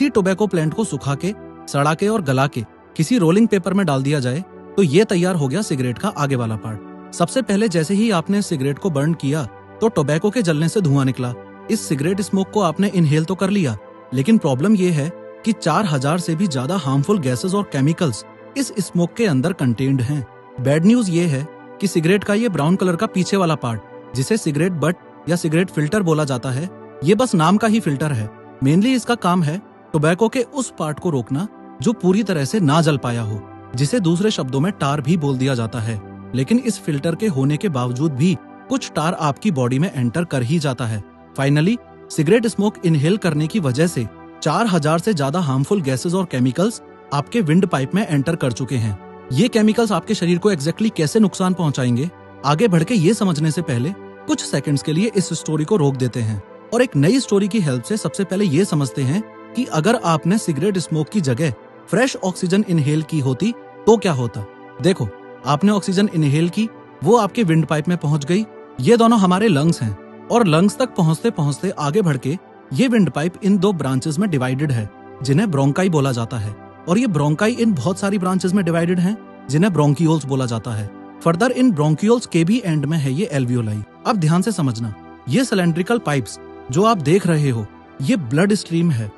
इसी tobacco plant को सुखा के, सड़ा के और गला के किसी रोलिंग पेपर में डाल दिया जाए तो ये तैयार हो गया सिगरेट का आगे वाला पार्ट। सबसे पहले जैसे ही आपने सिगरेट को बर्न किया तो टोबैको के जलने से धुआं निकला। इस सिगरेट स्मोक को आपने इनहेल तो कर लिया, लेकिन प्रॉब्लम ये है कि 4000 से भी ज्यादा हार्मफुल गैसेस और केमिकल्स इस स्मोक के अंदर कंटेन्ड हैं। बैड न्यूज ये है कि सिगरेट का ये ब्राउन कलर का पीछे वाला पार्ट, जिसे सिगरेट बट या सिगरेट फिल्टर बोला जाता है, ये बस नाम का ही फिल्टर है। मेनली इसका काम है टोबैको के उस पार्ट को रोकना जो पूरी तरह से ना जल पाया हो, जिसे दूसरे शब्दों में टार भी बोल दिया जाता है। लेकिन इस फिल्टर के होने के बावजूद भी कुछ टार आपकी बॉडी में एंटर कर ही जाता है। फाइनली सिगरेट स्मोक इनहेल करने की वजह से 4000 से ज्यादा हार्मफुल गैसेस और केमिकल्स आपके विंड पाइप में एंटर कर चुके हैं। ये केमिकल्स आपके शरीर को एग्जैक्टली कैसे नुकसान पहुंचाएंगे, आगे बढ़ के ये समझने से पहले कुछ सेकंड्स के लिए इस स्टोरी को रोक देते हैं और एक नई स्टोरी की हेल्प से सबसे पहले ये समझते हैं कि अगर आपने सिगरेट स्मोक की जगह फ्रेश ऑक्सीजन इनहेल की होती तो क्या होता। देखो, आपने ऑक्सीजन इनहेल की, वो आपके विंड पाइप में पहुंच गई। ये दोनों हमारे लंग्स हैं और लंग्स तक पहुंचते पहुंचते आगे बढ़ के ये विंड पाइप इन 2 ब्रांचेस में डिवाइडेड है, जिन्हें ब्रोंकाई बोला जाता है, और ये ब्रोंकाई इन बहुत सारी ब्रांचेस में डिवाइडेड हैं, जिन्हें ब्रोंकियोल्स बोला जाता है। फर्दर इन ब्रोंकियोल्स के भी एंड में है ये एल्वियोलाई। अब ध्यान से समझना, ये सिलेंड्रिकल पाइप्स जो आप देख रहे हो, ये ब्लड स्ट्रीम है।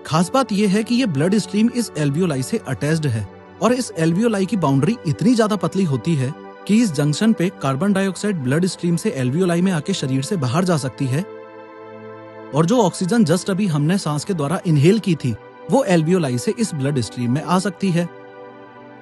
खास बात ये है कि ये ब्लड स्ट्रीम इस एल्वियोलाई से अटैच्ड है और इस एल्वियोलाई की बाउंड्री इतनी ज्यादा पतली होती है कि इस जंक्शन पे कार्बन डाइऑक्साइड ब्लड स्ट्रीम से एल्वियोलाई में आके शरीर से बाहर जा सकती है, और जो ऑक्सीजन जस्ट अभी हमने सांस के द्वारा इनहेल की थी वो एल्वियोलाई से इस ब्लड स्ट्रीम में आ सकती है।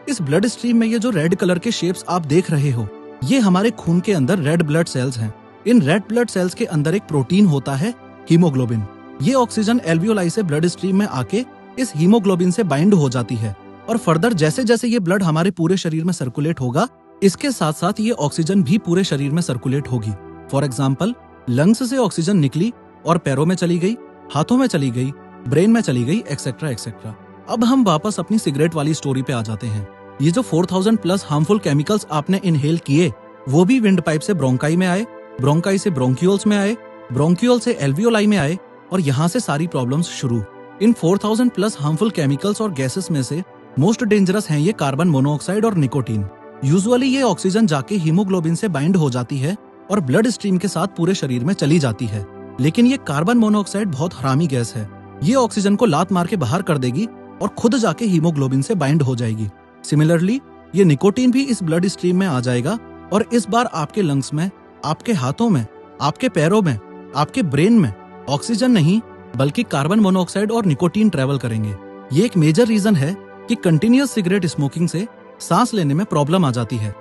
इस ब्लड स्ट्रीम में ये जो रेड कलर के शेप्स आप देख रहे हो, ये हमारे खून के अंदर रेड ब्लड सेल्स हैं। इन रेड ब्लड सेल्स के अंदर एक प्रोटीन होता है, हीमोग्लोबिन। ये ऑक्सीजन एल्वियोलाई से ब्लड स्ट्रीम में आके इस हीमोग्लोबिन से बाइंड हो जाती है और फर्दर जैसे जैसे ये ब्लड हमारे पूरे शरीर में सर्कुलेट होगा, इसके साथ साथ ये ऑक्सीजन भी पूरे शरीर में सर्कुलेट होगी। फॉर एग्जाम्पल, लंग्स से ऑक्सीजन निकली और पैरों में चली गई, हाथों में चली गई, ब्रेन में चली गई, एक्सेट्रा एक्सेट्रा। अब हम वापस अपनी सिगरेट वाली स्टोरी पे आ जाते हैं। ये जो 4000 प्लस हार्मफुल केमिकल्स आपने इनहेल किए, वो भी विंड पाइप से ब्रोंकाई में आए, ब्रोंकाई से ब्रोंकियोल्स में आए, ब्रोंकियोल से एल्वियोलाई में आए, और यहाँ से सारी प्रॉब्लम्स शुरू। इन 4000 प्लस हार्मफुल केमिकल्स और गैसेस में से मोस्ट डेंजरस हैं ये कार्बन मोनोऑक्साइड और निकोटीन। यूजुअली ये ऑक्सीजन जाके हीमोग्लोबिन से बाइंड हो जाती है और ब्लड स्ट्रीम के साथ पूरे शरीर में चली जाती है। लेकिन ये कार्बन मोनोऑक्साइड बहुत हरामी गैस है। ये ऑक्सीजन को लात मार के बाहर कर देगी और खुद जाके हीमोग्लोबिन से बाइंड हो जाएगी। सिमिलरली ये निकोटीन भी इस ब्लड स्ट्रीम में आ जाएगा और इस बार आपके लंग्स में, आपके हाथों में, आपके पैरों में, आपके ब्रेन में ऑक्सीजन नहीं बल्कि कार्बन मोनोऑक्साइड और निकोटीन ट्रेवल करेंगे। ये एक मेजर रीजन है कि कंटिन्यूअस सिगरेट स्मोकिंग से सांस लेने में प्रॉब्लम आ जाती है।